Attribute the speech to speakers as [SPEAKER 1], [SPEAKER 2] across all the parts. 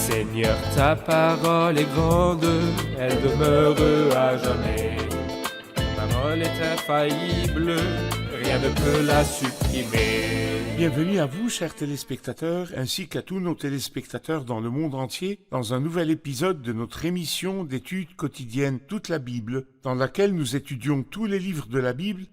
[SPEAKER 1] Seigneur, ta parole est grande, elle demeure à jamais. Ta parole est infaillible, rien ne peut la supprimer.
[SPEAKER 2] Bienvenue à vous, chers téléspectateurs, ainsi qu'à tous nos téléspectateurs dans le monde entier, dans un nouvel épisode de notre émission d'études quotidiennes Toute la Bible, dans laquelle nous étudions tous les livres de la Bible,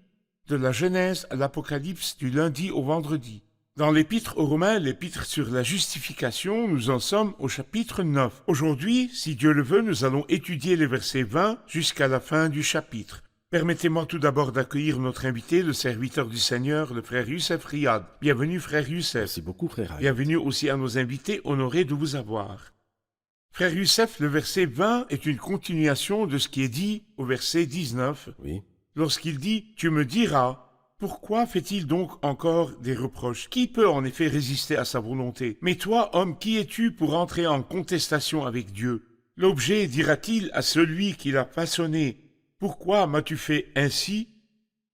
[SPEAKER 2] de la Genèse à l'Apocalypse, du lundi au vendredi. Dans l'Épître aux Romains, l'Épître sur la justification, nous en sommes au chapitre 9. Aujourd'hui, si Dieu le veut, nous allons étudier les versets 20 jusqu'à la fin du chapitre. Permettez-moi tout d'abord d'accueillir notre invité, le serviteur du Seigneur, le frère Youssef Riyad. Bienvenue, frère Youssef.
[SPEAKER 3] Merci beaucoup, frère Riyad.
[SPEAKER 2] Bienvenue aussi à nos invités, honorés de vous avoir. Frère Youssef, le verset 20 est une continuation de ce qui est dit au verset 19.
[SPEAKER 3] Oui.
[SPEAKER 2] Lorsqu'il dit « Tu me diras », pourquoi fait-il donc encore des reproches? Qui peut en effet résister à sa volonté? Mais toi, homme, qui es-tu pour entrer en contestation avec Dieu? L'objet dira-t-il à celui qui l'a façonné: pourquoi m'as-tu fait ainsi?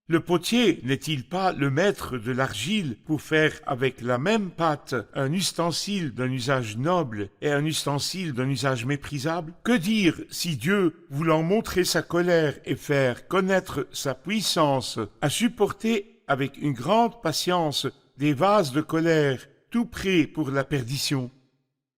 [SPEAKER 2] Le potier n'est-il pas le maître de l'argile pour faire avec la même pâte un ustensile d'un usage noble et un ustensile d'un usage méprisable? Que dire si Dieu, voulant montrer sa colère et faire connaître sa puissance, a supporté avec une grande patience des vases de colère tout prêts pour la perdition?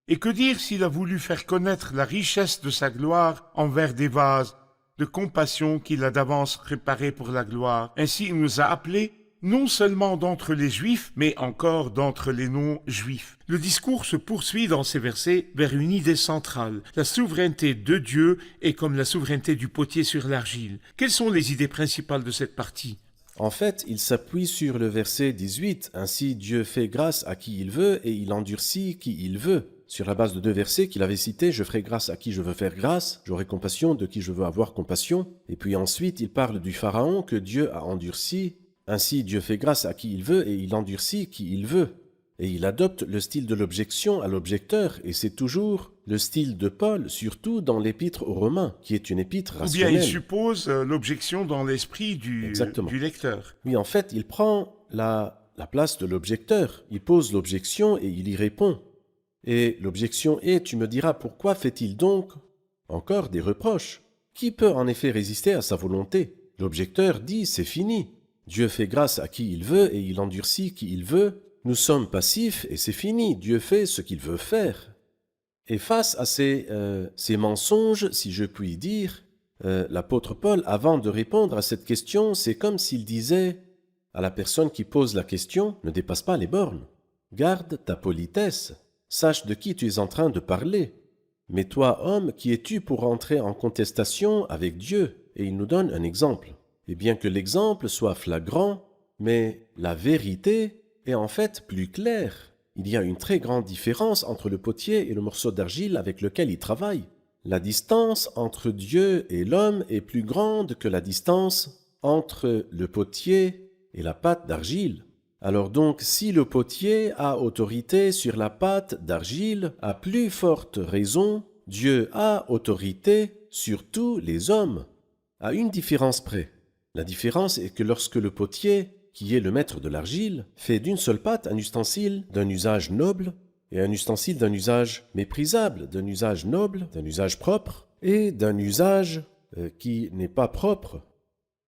[SPEAKER 2] Et que dire s'il a voulu faire connaître la richesse de sa gloire envers des vases de compassion qu'il a d'avance préparé pour la gloire? Ainsi il nous a appelés non seulement d'entre les Juifs, mais encore d'entre les non-Juifs. Le discours se poursuit dans ces versets vers une idée centrale. La souveraineté de Dieu est comme la souveraineté du potier sur l'argile. Quelles sont les idées principales de cette partie?
[SPEAKER 3] En fait, il s'appuie sur le verset 18. Ainsi, Dieu fait grâce à qui il veut et il endurcit qui il veut. Sur la base de deux versets qu'il avait cités, je ferai grâce à qui je veux faire grâce, j'aurai compassion de qui je veux avoir compassion. Et puis ensuite, il parle du Pharaon que Dieu a endurci. Ainsi, Dieu fait grâce à qui il veut et il endurcit qui il veut. Et il adopte le style de l'objection à l'objecteur, et c'est toujours le style de Paul, surtout dans l'épître aux Romains, qui est une épître rationnelle.
[SPEAKER 2] Ou bien il suppose l'objection dans l'esprit du lecteur.
[SPEAKER 3] Oui, en fait, il prend la place de l'objecteur. Il pose l'objection et il y répond. Et l'objection est: tu me diras, pourquoi fait-il donc encore des reproches? Qui peut en effet résister à sa volonté? L'objecteur dit: c'est fini. Dieu fait grâce à qui il veut et il endurcit qui il veut. Nous sommes passifs et c'est fini. Dieu fait ce qu'il veut faire. Et face à ces mensonges, si je puis dire, l'apôtre Paul, avant de répondre à cette question, c'est comme s'il disait à la personne qui pose la question: ne dépasse pas les bornes. Garde ta politesse. Sache de qui tu es en train de parler. Mais toi, homme, qui es-tu pour entrer en contestation avec Dieu? Et il nous donne un exemple. Et bien que l'exemple soit flagrant, mais la vérité est en fait plus claire. Il y a une très grande différence entre le potier et le morceau d'argile avec lequel il travaille. La distance entre Dieu et l'homme est plus grande que la distance entre le potier et la pâte d'argile. Alors donc, si le potier a autorité sur la pâte d'argile, à plus forte raison, Dieu a autorité sur tous les hommes. À une différence près. La différence est que lorsque le potier, qui est le maître de l'argile, fait d'une seule pâte un ustensile d'un usage noble et un ustensile d'un usage méprisable, d'un usage noble, d'un usage propre et d'un usage qui n'est pas propre.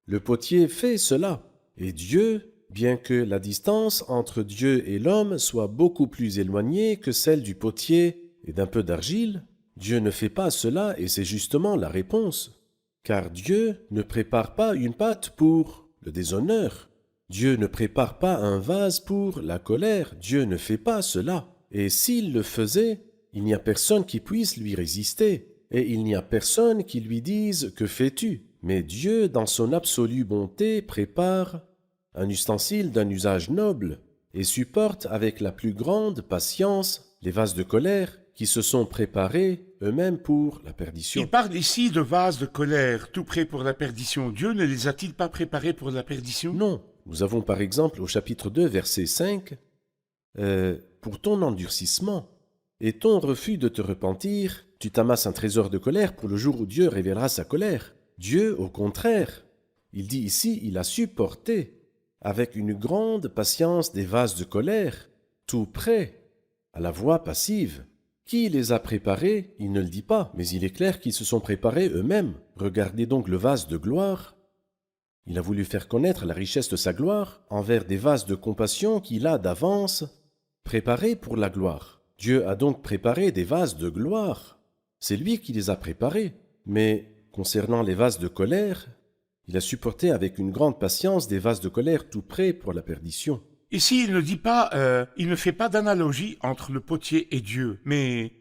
[SPEAKER 3] Le potier fait cela. Et Dieu, bien que la distance entre Dieu et l'homme soit beaucoup plus éloignée que celle du potier et d'un peu d'argile, Dieu ne fait pas cela et c'est justement la réponse. Car Dieu ne prépare pas une pâte pour le déshonneur. Dieu ne prépare pas un vase pour la colère. Dieu ne fait pas cela. Et s'il le faisait, il n'y a personne qui puisse lui résister. Et il n'y a personne qui lui dise « Que fais-tu » Mais Dieu, dans son absolue bonté, prépare un ustensile d'un usage noble, et supporte avec la plus grande patience les vases de colère qui se sont préparés eux-mêmes pour la perdition.
[SPEAKER 2] Il parle ici de vases de colère, tout prêts pour la perdition. Dieu ne les a-t-il pas préparés pour la perdition?
[SPEAKER 3] Non. Nous avons par exemple au chapitre 2, verset 5, pour ton endurcissement et ton refus de te repentir, tu t'amasses un trésor de colère pour le jour où Dieu révélera sa colère. Dieu, au contraire, il dit ici, il a supporté avec une grande patience des vases de colère, tout prêts à la voix passive. Qui les a préparés? Il ne le dit pas, mais il est clair qu'ils se sont préparés eux-mêmes. Regardez donc le vase de gloire. Il a voulu faire connaître la richesse de sa gloire envers des vases de compassion qu'il a d'avance préparés pour la gloire. Dieu a donc préparé des vases de gloire. C'est lui qui les a préparés. Mais concernant les vases de colère, il a supporté avec une grande patience des vases de colère tout prêts pour la perdition.
[SPEAKER 2] Ici, il ne dit pas, il ne fait pas d'analogie entre le potier et Dieu, mais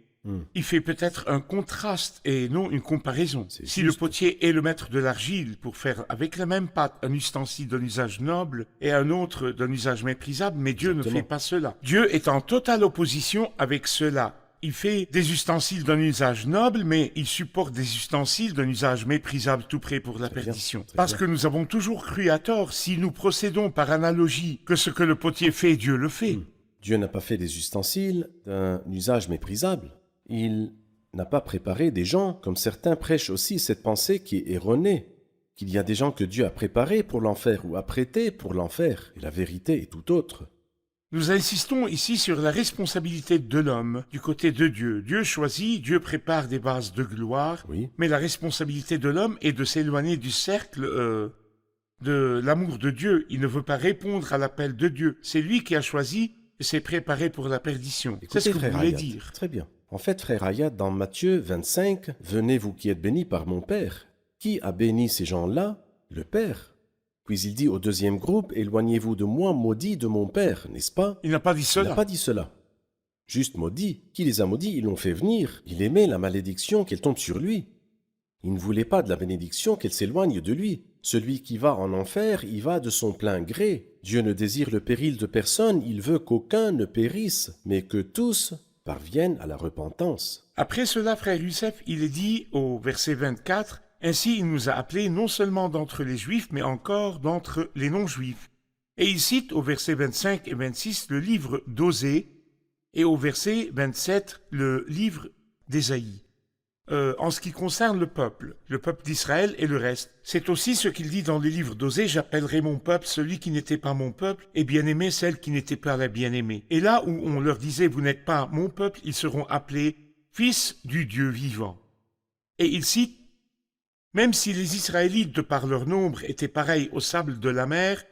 [SPEAKER 2] il fait peut-être un contraste et non une comparaison.
[SPEAKER 3] C'est
[SPEAKER 2] Si
[SPEAKER 3] juste.
[SPEAKER 2] le potier est le maître de l'argile pour faire avec la même pâte un ustensile d'un usage noble et un autre d'un usage méprisable, mais Dieu ne
[SPEAKER 3] Exactement.
[SPEAKER 2] fait pas cela. Dieu est en totale opposition avec cela. Il fait des ustensiles d'un usage noble, mais il supporte des ustensiles d'un usage méprisable tout prêt pour la
[SPEAKER 3] Très bien,
[SPEAKER 2] perdition.
[SPEAKER 3] très
[SPEAKER 2] Parce
[SPEAKER 3] bien.
[SPEAKER 2] que nous avons toujours cru à tort, si nous procédons par analogie que ce que le potier fait, Dieu le fait.
[SPEAKER 3] Dieu n'a pas fait des ustensiles d'un usage méprisable. Il n'a pas préparé des gens, comme certains prêchent aussi cette pensée qui est erronée, qu'il y a des gens que Dieu a préparés pour l'enfer ou apprêtés pour l'enfer, et la vérité est tout autre.
[SPEAKER 2] Nous insistons ici sur la responsabilité de l'homme du côté de Dieu. Dieu choisit, Dieu prépare des bases de gloire,
[SPEAKER 3] Oui,
[SPEAKER 2] mais la responsabilité de l'homme est de s'éloigner du cercle de l'amour de Dieu. Il ne veut pas répondre à l'appel de Dieu. C'est lui qui a choisi et s'est préparé pour la perdition. C'est ce que vous
[SPEAKER 3] frère
[SPEAKER 2] voulez
[SPEAKER 3] Hayat.
[SPEAKER 2] dire.
[SPEAKER 3] Très bien. En fait, frère Hayat, dans Matthieu 25, « Venez vous qui êtes bénis par mon Père ». Qui a béni ces gens-là? Le Père. Puis il dit au deuxième groupe, « Éloignez-vous de moi, maudits de mon Père », n'est-ce pas?
[SPEAKER 2] Il n'a pas dit
[SPEAKER 3] Il
[SPEAKER 2] cela.
[SPEAKER 3] n'a pas dit cela. Juste maudit. Qui les a maudits? Ils l'ont fait venir. Il aimait la malédiction qu'elle tombe sur lui. Il ne voulait pas de la bénédiction qu'elle s'éloigne de lui. Celui qui va en enfer, y va de son plein gré. Dieu ne désire le péril de personne, il veut qu'aucun ne périsse, mais que tous parviennent à la repentance.
[SPEAKER 2] Après cela, frère Youssef, il est dit au verset 24, « Ainsi il nous a appelés non seulement d'entre les Juifs, mais encore d'entre les non-Juifs. » Et il cite au verset 25 et 26 le livre d'Osée et au verset 27 le livre d'Ésaïe. En ce qui concerne le peuple d'Israël et le reste, c'est aussi ce qu'il dit dans le livre d'Osée, « J'appellerai mon peuple celui qui n'était pas mon peuple, et bien-aimé celle qui n'était pas la bien-aimée. » Et là où on leur disait, « Vous n'êtes pas mon peuple », ils seront appelés « fils du Dieu vivant ». Et il cite, « Même si les Israélites, de par leur nombre, étaient pareils au sable de la mer,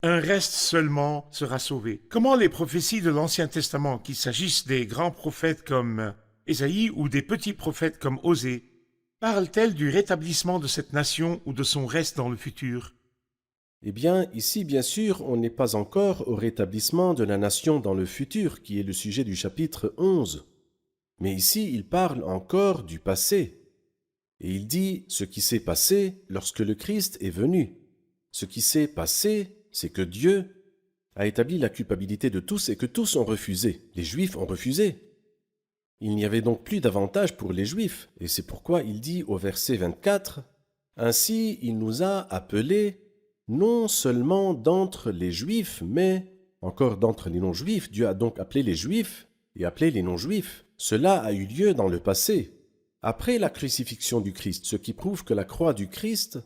[SPEAKER 2] un reste seulement sera sauvé. » Comment les prophéties de l'Ancien Testament, qu'il s'agisse des grands prophètes comme Ésaïe ou des petits prophètes comme Osée, parlent-elles du rétablissement de cette nation ou de son reste dans le futur?
[SPEAKER 3] Eh bien, ici, bien sûr, on n'est pas encore au rétablissement de la nation dans le futur, qui est le sujet du chapitre 11. Mais ici, il parle encore du passé. Et il dit ce qui s'est passé lorsque le Christ est venu. Ce qui s'est passé, c'est que Dieu a établi la culpabilité de tous et que tous ont refusé. Les Juifs ont refusé. Il n'y avait donc plus d'avantage pour les Juifs, et c'est pourquoi il dit au verset 24, « Ainsi il nous a appelés non seulement d'entre les Juifs, mais encore d'entre les non-Juifs. Dieu a donc appelé les Juifs et appelé les non-Juifs. Cela a eu lieu dans le passé, après la crucifixion du Christ, ce qui prouve que la croix du Christ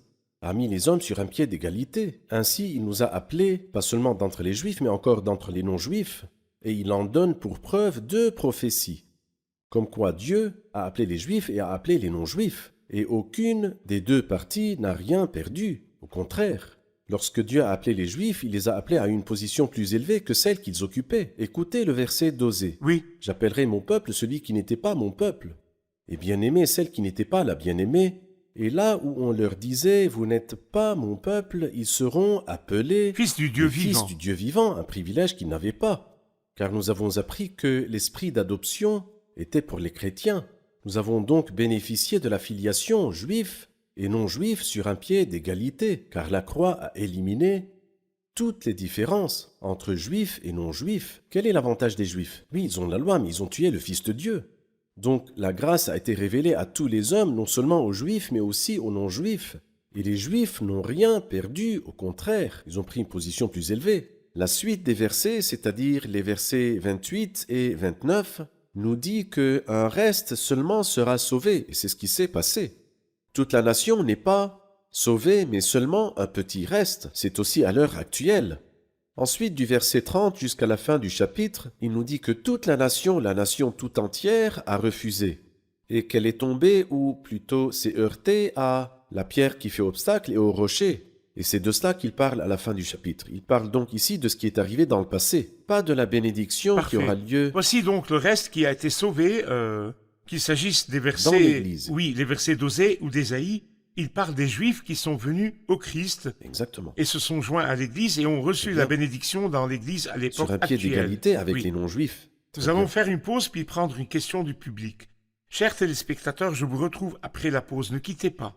[SPEAKER 3] a mis les hommes sur un pied d'égalité. Ainsi il nous a appelés, pas seulement d'entre les Juifs, mais encore d'entre les non-Juifs, et il en donne pour preuve 2 prophéties. Comme quoi Dieu a appelé les Juifs et a appelé les non-Juifs. Et aucune des 2 parties n'a rien perdu. Au contraire, lorsque Dieu a appelé les Juifs, il les a appelés à une position plus élevée que celle qu'ils occupaient. Écoutez le verset d'Osée.
[SPEAKER 2] Oui,
[SPEAKER 3] « J'appellerai mon peuple celui qui n'était pas mon peuple, et bien-aimé celle qui n'était pas la bien-aimée. Et là où on leur disait « Vous n'êtes pas mon peuple », ils seront appelés
[SPEAKER 2] fils du Dieu
[SPEAKER 3] les fils
[SPEAKER 2] vivant.
[SPEAKER 3] du Dieu vivant, un privilège qu'ils n'avaient pas. Car nous avons appris que l'esprit d'adoption était pour les chrétiens. Nous avons donc bénéficié de la filiation juif et non juif sur un pied d'égalité, car la croix a éliminé toutes les différences entre juifs et non juifs. Quel est l'avantage des juifs? Oui, ils ont la loi, mais ils ont tué le Fils de Dieu. Donc la grâce a été révélée à tous les hommes, non seulement aux juifs, mais aussi aux non-juifs. Et les juifs n'ont rien perdu, au contraire, ils ont pris une position plus élevée. La suite des versets, c'est-à-dire les versets 28 et 29, nous dit qu'un reste seulement sera sauvé, et c'est ce qui s'est passé. Toute la nation n'est pas sauvée, mais seulement un petit reste. C'est aussi à l'heure actuelle. Ensuite, du verset 30 jusqu'à la fin du chapitre, il nous dit que toute la nation tout entière, a refusé, et qu'elle est tombée, ou plutôt s'est heurtée à la pierre qui fait obstacle et au rocher. Et c'est de cela qu'il parle à la fin du chapitre. Il parle donc ici de ce qui est arrivé dans le passé, pas de la bénédiction
[SPEAKER 2] Parfait.
[SPEAKER 3] qui aura lieu
[SPEAKER 2] Voici donc le reste qui a été sauvé, qu'il s'agisse des versets,
[SPEAKER 3] dans l'Église.
[SPEAKER 2] oui, les versets d'Osée ou d'Ésaïe. Il parle des Juifs qui sont venus au Christ
[SPEAKER 3] Exactement.
[SPEAKER 2] et se sont joints à l'Église et ont reçu
[SPEAKER 3] Très
[SPEAKER 2] la
[SPEAKER 3] bien.
[SPEAKER 2] bénédiction dans l'Église à l'époque
[SPEAKER 3] Sur un pied
[SPEAKER 2] actuelle.
[SPEAKER 3] d'égalité avec
[SPEAKER 2] Oui.
[SPEAKER 3] les non-juifs.
[SPEAKER 2] Nous
[SPEAKER 3] Très
[SPEAKER 2] allons
[SPEAKER 3] bien.
[SPEAKER 2] faire une pause puis prendre une question du public. Chers téléspectateurs, je vous retrouve après la pause. Ne quittez pas.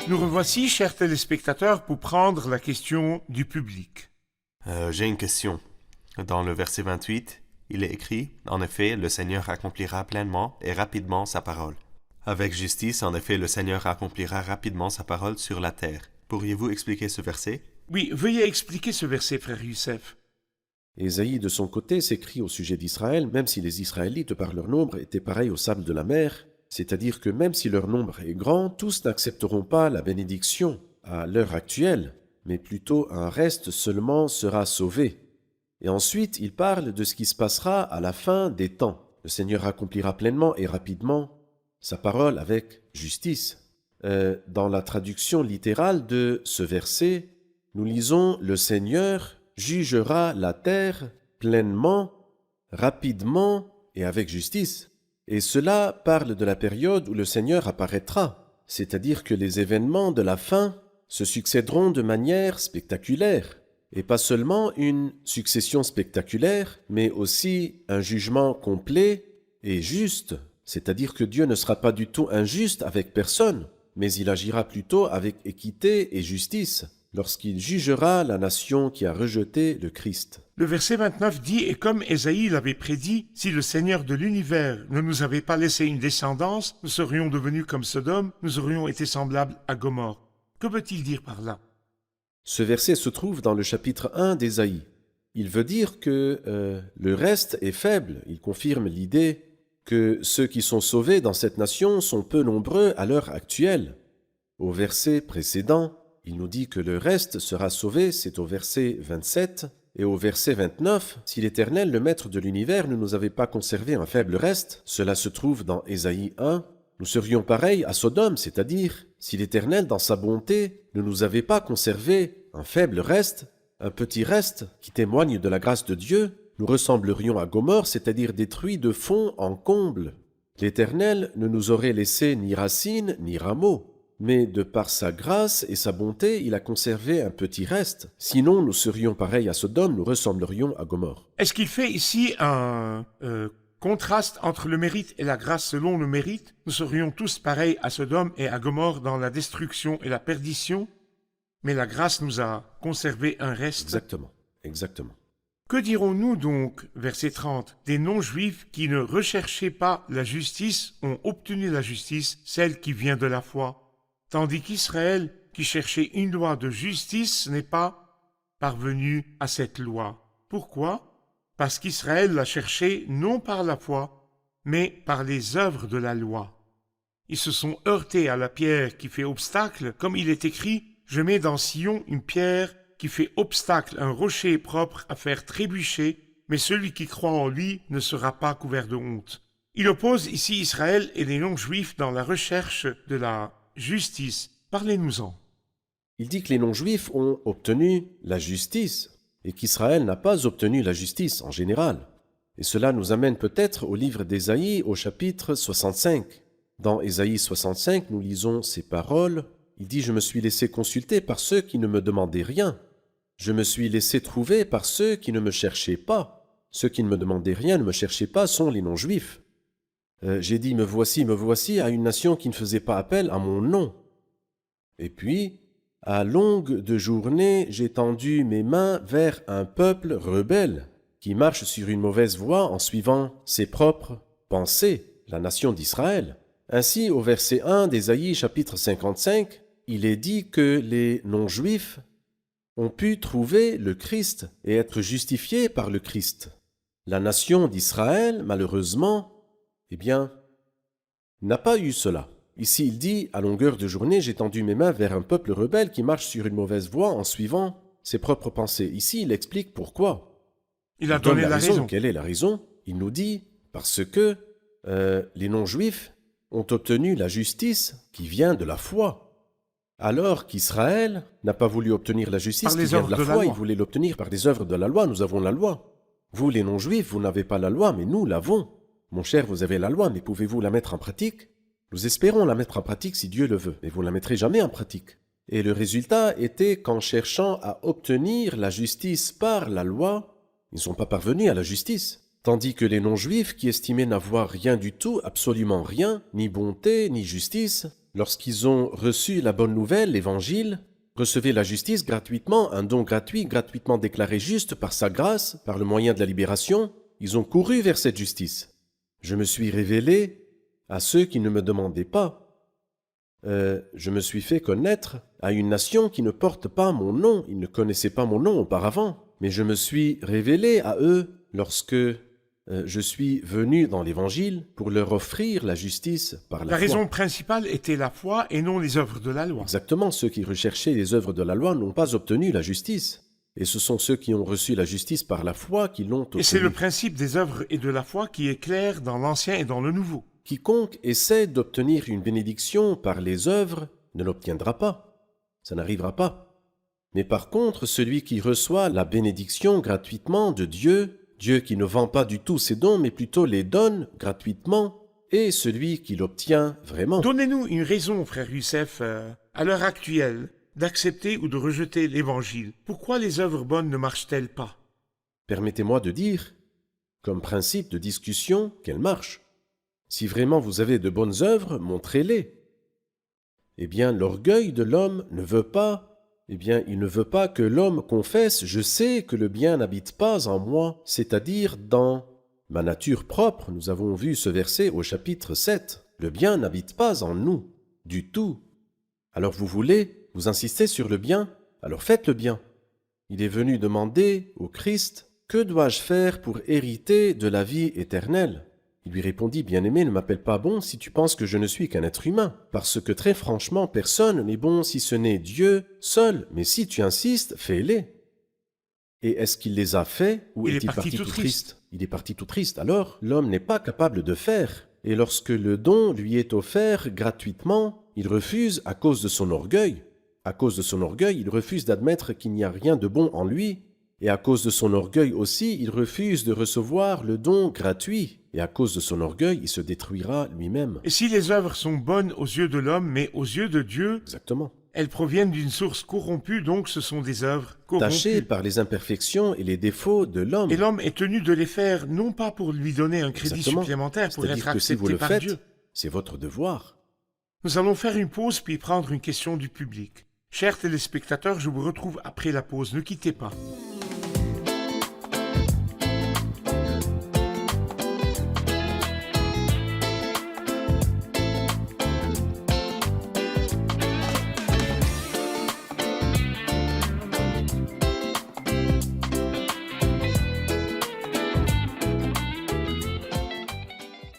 [SPEAKER 2] Nous revoici, chers téléspectateurs, pour prendre la question du public.
[SPEAKER 4] J'ai une question. Dans le verset 28, il est écrit, en effet, le Seigneur accomplira pleinement et rapidement sa parole. Avec justice, en effet, le Seigneur accomplira rapidement sa parole sur la terre. Pourriez-vous expliquer ce verset?
[SPEAKER 2] Oui, veuillez expliquer ce verset, frère Youssef.
[SPEAKER 3] Ésaïe, de son côté, s'écrit au sujet d'Israël, même si les Israélites, par leur nombre, étaient pareils au sable de la mer, c'est-à-dire que même si leur nombre est grand, tous n'accepteront pas la bénédiction à l'heure actuelle, mais plutôt un reste seulement sera sauvé. Et ensuite, il parle de ce qui se passera à la fin des temps. Le Seigneur accomplira pleinement et rapidement sa parole avec justice. Dans la traduction littérale de ce verset, nous lisons « Le Seigneur jugera la terre pleinement, rapidement et avec justice ». Et cela parle de la période où le Seigneur apparaîtra, c'est-à-dire que les événements de la fin se succéderont de manière spectaculaire, et pas seulement une succession spectaculaire, mais aussi un jugement complet et juste, c'est-à-dire que Dieu ne sera pas du tout injuste avec personne, mais il agira plutôt avec équité et justice, lorsqu'il jugera la nation qui a rejeté le Christ.
[SPEAKER 2] Le verset 29 dit « Et comme Ésaïe l'avait prédit, si le Seigneur de l'univers ne nous avait pas laissé une descendance, nous serions devenus comme Sodome, nous aurions été semblables à Gomorrhe. » Que veut-il dire par là?
[SPEAKER 3] Ce verset se trouve dans le chapitre 1 d'Ésaïe. Il veut dire que le reste est faible. Il confirme l'idée que ceux qui sont sauvés dans cette nation sont peu nombreux à l'heure actuelle. Au verset précédent, il nous dit que le reste sera sauvé, c'est au verset 27, et au verset 29, si l'Éternel, le Maître de l'univers, ne nous avait pas conservé un faible reste, cela se trouve dans Ésaïe 1, nous serions pareils à Sodome, c'est-à-dire, si l'Éternel, dans sa bonté, ne nous avait pas conservé un faible reste, un petit reste qui témoigne de la grâce de Dieu, nous ressemblerions à Gomorrhe, c'est-à-dire détruits de fond en comble. L'Éternel ne nous aurait laissé ni racines ni rameaux. Mais de par sa grâce et sa bonté, il a conservé un petit reste. Sinon, nous serions pareils à Sodome, nous ressemblerions à Gomorrhe.
[SPEAKER 2] Est-ce qu'il fait ici un contraste entre le mérite et la grâce selon le mérite? Nous serions tous pareils à Sodome et à Gomorrhe dans la destruction et la perdition, mais la grâce nous a conservé un reste.
[SPEAKER 3] Exactement, exactement.
[SPEAKER 2] Que dirons-nous donc, verset 30, des non-juifs qui ne recherchaient pas la justice ont obtenu la justice, celle qui vient de la foi, tandis qu'Israël, qui cherchait une loi de justice, n'est pas parvenu à cette loi. Pourquoi? Parce qu'Israël l'a cherché non par la foi, mais par les œuvres de la loi. Ils se sont heurtés à la pierre qui fait obstacle, comme il est écrit « Je mets dans Sion une pierre qui fait obstacle, un rocher propre à faire trébucher, mais celui qui croit en lui ne sera pas couvert de honte. » Il oppose ici Israël et les non-juifs dans la recherche de la justice. Parlez-nous-en.
[SPEAKER 3] Il dit que les non-juifs ont obtenu la justice et qu'Israël n'a pas obtenu la justice en général. Et cela nous amène peut-être au livre d'Ésaïe au chapitre 65. Dans Ésaïe 65, nous lisons ces paroles. Il dit « Je me suis laissé consulter par ceux qui ne me demandaient rien. Je me suis laissé trouver par ceux qui ne me cherchaient pas. Ceux qui ne me demandaient rien, ne me cherchaient pas, sont les non-juifs. J'ai dit, me voici à une nation qui ne faisait pas appel à mon nom. Et puis, à longue de journée, j'ai tendu mes mains vers un peuple rebelle qui marche sur une mauvaise voie en suivant ses propres pensées, la nation d'Israël. Ainsi, au verset 1 d'Ésaïe chapitre 55, il est dit que les non-juifs ont pu trouver le Christ et être justifiés par le Christ. La nation d'Israël, malheureusement, n'a pas eu cela. Ici, il dit, à longueur de journée, j'ai tendu mes mains vers un peuple rebelle qui marche sur une mauvaise voie en suivant ses propres pensées. Ici, il explique pourquoi.
[SPEAKER 2] Il a
[SPEAKER 3] donne
[SPEAKER 2] donné la raison.
[SPEAKER 3] Quelle est la raison? Il nous dit, parce que les non-juifs ont obtenu la justice qui vient de la foi. Alors qu'Israël n'a pas voulu obtenir la justice
[SPEAKER 2] Par
[SPEAKER 3] qui
[SPEAKER 2] les
[SPEAKER 3] vient
[SPEAKER 2] œuvres
[SPEAKER 3] de la
[SPEAKER 2] de la
[SPEAKER 3] foi,
[SPEAKER 2] loi.
[SPEAKER 3] il voulait l'obtenir par des œuvres de la loi. Nous avons la loi. Vous, les non-juifs, vous n'avez pas la loi, mais nous l'avons. Mon cher, vous avez la loi, mais pouvez-vous la mettre en pratique? Nous espérons la mettre en pratique si Dieu le veut, mais vous ne la mettrez jamais en pratique. Et le résultat était qu'en cherchant à obtenir la justice par la loi, ils ne sont pas parvenus à la justice. Tandis que les non-juifs, qui estimaient n'avoir rien du tout, absolument rien, ni bonté, ni justice, lorsqu'ils ont reçu la bonne nouvelle, l'évangile, recevaient la justice gratuitement, un don gratuit, gratuitement déclaré juste par sa grâce, par le moyen de la libération, ils ont couru vers cette justice. Je me suis révélé à ceux qui ne me demandaient pas. Je me suis fait connaître à une nation qui ne porte pas mon nom. Ils ne connaissaient pas mon nom auparavant, mais je me suis révélé à eux lorsque je suis venu dans l'Évangile pour leur offrir la justice par la
[SPEAKER 2] La
[SPEAKER 3] foi.
[SPEAKER 2] raison principale était la foi et non les œuvres de la loi.
[SPEAKER 3] Exactement, ceux qui recherchaient les œuvres de la loi n'ont pas obtenu la justice. Et ce sont ceux qui ont reçu la justice par la foi qui l'ont obtenue.
[SPEAKER 2] Et c'est le principe des œuvres et de la foi qui est clair dans l'Ancien et dans le Nouveau.
[SPEAKER 3] Quiconque essaie d'obtenir une bénédiction par les œuvres ne l'obtiendra pas. Ça n'arrivera pas. Mais par contre, celui qui reçoit la bénédiction gratuitement de Dieu, Dieu qui ne vend pas du tout ses dons, mais plutôt les donne gratuitement, est celui qui l'obtient vraiment.
[SPEAKER 2] Donnez-nous une raison, frère Youssef, à l'heure actuelle, d'accepter ou de rejeter l'Évangile. Pourquoi les œuvres bonnes ne marchent-elles pas?
[SPEAKER 3] Permettez-moi de dire, comme principe de discussion, qu'elles marchent. Si vraiment vous avez de bonnes œuvres, montrez-les. Eh bien, l'orgueil de l'homme ne veut pas, il ne veut pas que l'homme confesse « Je sais que le bien n'habite pas en moi », c'est-à-dire dans ma nature propre. Nous avons vu ce verset au chapitre 7. Le bien n'habite pas en nous, du tout. Alors vous insistez sur le bien, alors faites le bien. Il est venu demander au Christ « Que dois-je faire pour hériter de la vie éternelle ?» Il lui répondit « Bien-aimé, ne m'appelle pas bon si tu penses que je ne suis qu'un être humain, parce que très franchement, personne n'est bon si ce n'est Dieu seul, mais si tu insistes, fais-les. » Et est-ce qu'il les a faits ou
[SPEAKER 2] Il est
[SPEAKER 3] est-il
[SPEAKER 2] parti
[SPEAKER 3] parti
[SPEAKER 2] tout
[SPEAKER 3] tout
[SPEAKER 2] triste.
[SPEAKER 3] triste? Il est parti tout triste. Alors, l'homme n'est pas capable de faire. Et lorsque le don lui est offert gratuitement, il refuse à cause de son orgueil. À cause de son orgueil, il refuse d'admettre qu'il n'y a rien de bon en lui. Et à cause de son orgueil aussi, il refuse de recevoir le don gratuit. Et à cause de son orgueil, il se détruira lui-même.
[SPEAKER 2] Et si les œuvres sont bonnes aux yeux de l'homme, mais aux yeux de Dieu,
[SPEAKER 3] Exactement.
[SPEAKER 2] elles proviennent d'une source corrompue, donc ce sont des œuvres
[SPEAKER 3] Taché
[SPEAKER 2] corrompues.
[SPEAKER 3] par les imperfections et les défauts de l'homme.
[SPEAKER 2] Et l'homme est tenu de les faire, non pas pour lui donner un crédit
[SPEAKER 3] Exactement.
[SPEAKER 2] supplémentaire pour
[SPEAKER 3] C'est-à-dire
[SPEAKER 2] être
[SPEAKER 3] que si vous
[SPEAKER 2] accepté
[SPEAKER 3] le
[SPEAKER 2] par
[SPEAKER 3] faites,
[SPEAKER 2] Dieu.
[SPEAKER 3] c'est votre devoir.
[SPEAKER 2] Nous allons faire une pause puis prendre une question du public. Chers téléspectateurs, je vous retrouve après la pause. Ne quittez pas.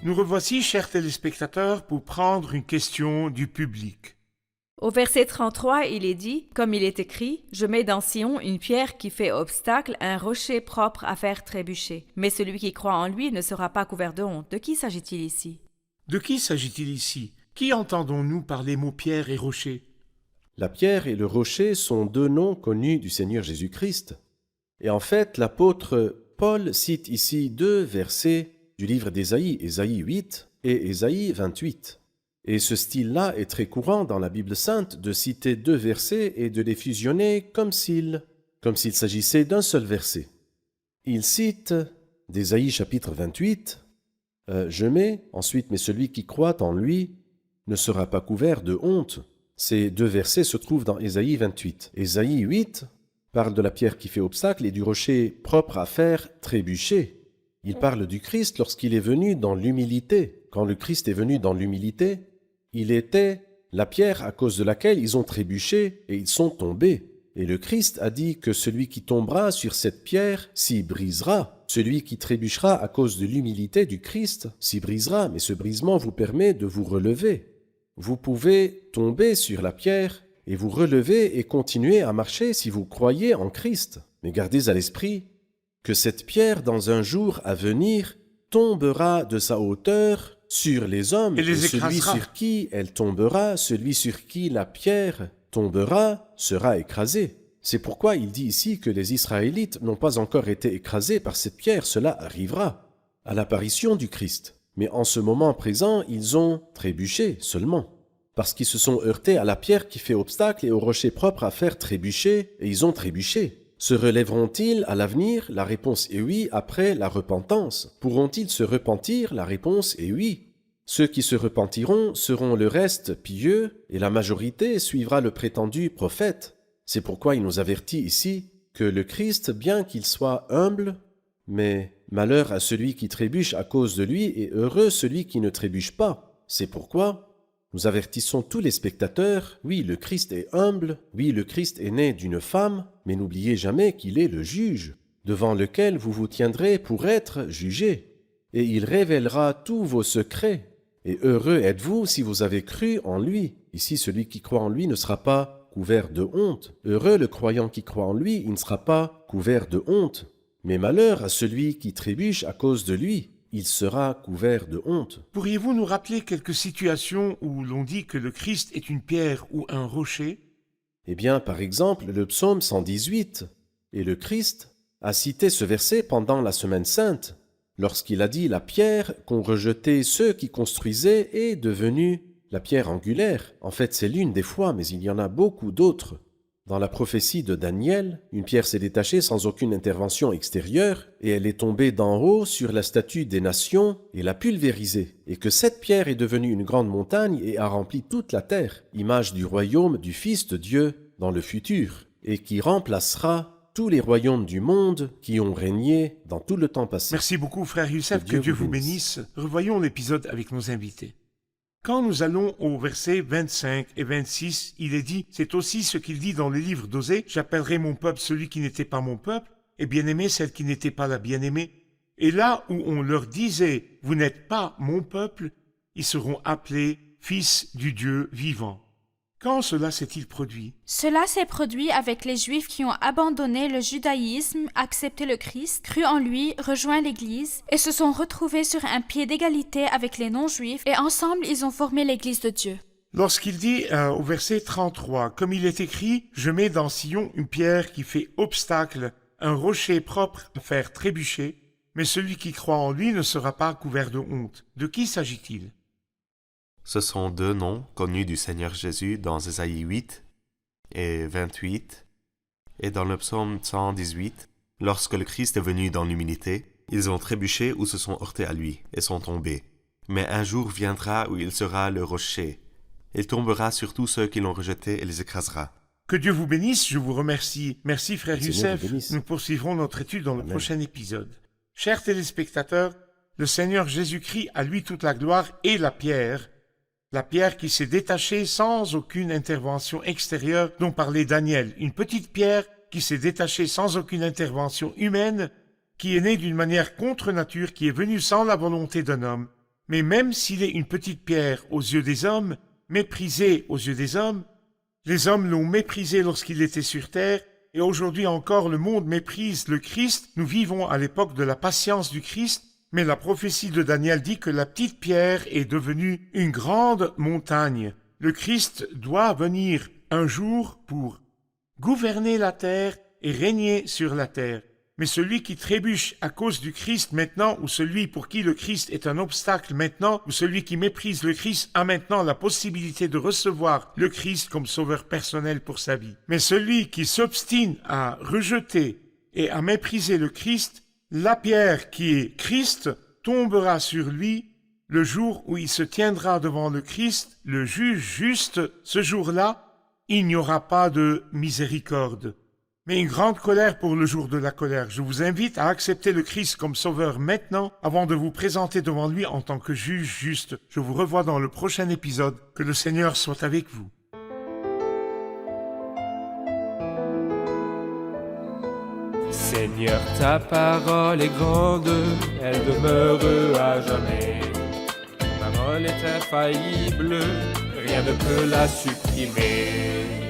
[SPEAKER 2] Nous revoici, chers téléspectateurs, pour prendre une question du public.
[SPEAKER 5] Au verset 33, il est dit, comme il est écrit, « Je mets dans Sion une pierre qui fait obstacle, un rocher propre à faire trébucher. Mais celui qui croit en lui ne sera pas couvert de honte. » De qui s'agit-il ici?
[SPEAKER 2] De qui s'agit-il ici? Qui entendons-nous par les mots pierre et rocher?
[SPEAKER 3] La pierre et le rocher sont deux noms connus du Seigneur Jésus-Christ. Et en fait, l'apôtre Paul cite ici deux versets du livre d'Ésaïe, Ésaïe 8 et Ésaïe 28. Et ce style-là est très courant dans la Bible sainte de citer deux versets et de les fusionner comme s'il s'agissait d'un seul verset. Il cite d'Ésaïe chapitre 28, Je mets, ensuite, mais celui qui croit en lui ne sera pas couvert de honte. Ces deux versets se trouvent dans Ésaïe 28. Ésaïe 8 parle de la pierre qui fait obstacle et du rocher propre à faire trébucher. Il parle du Christ lorsqu'il est venu dans l'humilité. Quand le Christ est venu dans l'humilité, il était la pierre à cause de laquelle ils ont trébuché et ils sont tombés. Et le Christ a dit que celui qui tombera sur cette pierre s'y brisera. Celui qui trébuchera à cause de l'humilité du Christ s'y brisera, mais ce brisement vous permet de vous relever. Vous pouvez tomber sur la pierre et vous relever et continuer à marcher si vous croyez en Christ. Mais gardez à l'esprit que cette pierre, dans un jour à venir, tombera de sa hauteur sur les hommes,
[SPEAKER 2] Et les
[SPEAKER 3] celui
[SPEAKER 2] écrasera.
[SPEAKER 3] sur qui elle tombera, celui sur qui la pierre tombera, sera écrasé. C'est pourquoi il dit ici que les Israélites n'ont pas encore été écrasés par cette pierre, cela arrivera à l'apparition du Christ. Mais en ce moment présent, ils ont trébuché seulement, parce qu'ils se sont heurtés à la pierre qui fait obstacle et au rocher propre à faire trébucher, et ils ont trébuché. Se relèveront-ils à l'avenir? La réponse est oui, après la repentance. Pourront-ils se repentir? La réponse est oui. Ceux qui se repentiront seront le reste pieux, et la majorité suivra le prétendu prophète. C'est pourquoi il nous avertit ici que le Christ, bien qu'il soit humble, mais malheur à celui qui trébuche à cause de lui, et heureux celui qui ne trébuche pas. C'est pourquoi nous avertissons tous les spectateurs, oui, le Christ est humble, oui, le Christ est né d'une femme, mais n'oubliez jamais qu'il est le juge, devant lequel vous vous tiendrez pour être jugés, et il révélera tous vos secrets. Et heureux êtes-vous si vous avez cru en lui. Ici, celui qui croit en lui ne sera pas couvert de honte. Heureux le croyant qui croit en lui, il ne sera pas couvert de honte. Mais malheur à celui qui trébuche à cause de lui, il sera couvert de honte.
[SPEAKER 2] Pourriez-vous nous rappeler quelques situations où l'on dit que le Christ est une pierre ou un rocher?
[SPEAKER 3] Eh bien, par exemple, le psaume 118. Et le Christ a cité ce verset pendant la Semaine Sainte, lorsqu'il a dit « La pierre qu'ont rejetée ceux qui construisaient est devenue la pierre angulaire ». En fait, c'est l'une des fois, mais il y en a beaucoup d'autres. Dans la prophétie de Daniel, une pierre s'est détachée sans aucune intervention extérieure, et elle est tombée d'en haut sur la statue des nations et l'a pulvérisée, et que cette pierre est devenue une grande montagne et a rempli toute la terre, image du royaume du Fils de Dieu dans le futur, et qui remplacera tous les royaumes du monde qui ont régné dans tout le temps passé.
[SPEAKER 2] Merci beaucoup, frère Youssef, que Dieu vous bénisse. Revoyons l'épisode avec nos invités. Quand nous allons au verset 25 et 26, il est dit, c'est aussi ce qu'il dit dans le livre d'Osée, « J'appellerai mon peuple celui qui n'était pas mon peuple, et bien-aimé celle qui n'était pas la bien-aimée. Et là où on leur disait, vous n'êtes pas mon peuple, ils seront appelés fils du Dieu vivant. » Quand cela s'est-il produit?
[SPEAKER 6] Cela s'est produit avec les Juifs qui ont abandonné le judaïsme, accepté le Christ, cru en lui, rejoint l'Église et se sont retrouvés sur un pied d'égalité avec les non-juifs et ensemble ils ont formé l'Église de Dieu.
[SPEAKER 2] Lorsqu'il dit au verset 33, « Comme il est écrit, je mets dans Sion une pierre qui fait obstacle, un rocher propre à faire trébucher, mais celui qui croit en lui ne sera pas couvert de honte. » De qui s'agit-il?
[SPEAKER 4] Ce sont deux noms connus du Seigneur Jésus dans Ésaïe 8 et 28, et dans le psaume 118, lorsque le Christ est venu dans l'humilité, ils ont trébuché ou se sont heurtés à lui et sont tombés. Mais un jour viendra où il sera le rocher. Il tombera sur tous ceux qui l'ont rejeté et les écrasera.
[SPEAKER 2] Que Dieu vous bénisse, je vous remercie. Merci frère
[SPEAKER 3] Que le Seigneur
[SPEAKER 2] Youssef.
[SPEAKER 3] vous bénisse.
[SPEAKER 2] Nous poursuivrons notre étude dans le
[SPEAKER 3] Amen.
[SPEAKER 2] prochain épisode. Chers téléspectateurs, le Seigneur Jésus-Christ a lui toute la gloire et la pierre qui s'est détachée sans aucune intervention extérieure dont parlait Daniel. Une petite pierre qui s'est détachée sans aucune intervention humaine, qui est née d'une manière contre nature, qui est venue sans la volonté d'un homme. Mais même s'il est une petite pierre aux yeux des hommes, méprisée aux yeux des hommes, les hommes l'ont méprisé lorsqu'il était sur terre, et aujourd'hui encore le monde méprise le Christ. Nous vivons à l'époque de la patience du Christ, mais la prophétie de Daniel dit que la petite pierre est devenue une grande montagne. Le Christ doit venir un jour pour gouverner la terre et régner sur la terre. Mais celui qui trébuche à cause du Christ maintenant, ou celui pour qui le Christ est un obstacle maintenant, ou celui qui méprise le Christ a maintenant la possibilité de recevoir le Christ comme sauveur personnel pour sa vie. Mais celui qui s'obstine à rejeter et à mépriser le Christ, la pierre qui est Christ tombera sur lui le jour où il se tiendra devant le Christ, le juge juste. Ce jour-là, il n'y aura pas de miséricorde. mais une grande colère pour le jour de la colère. Je vous invite à accepter le Christ comme sauveur maintenant, avant de vous présenter devant lui en tant que juge juste. Je vous revois dans le prochain épisode. Que le Seigneur soit avec vous.
[SPEAKER 1] Seigneur, ta parole est grande, elle demeure à jamais. Ta parole est infaillible, rien ne peut la supprimer.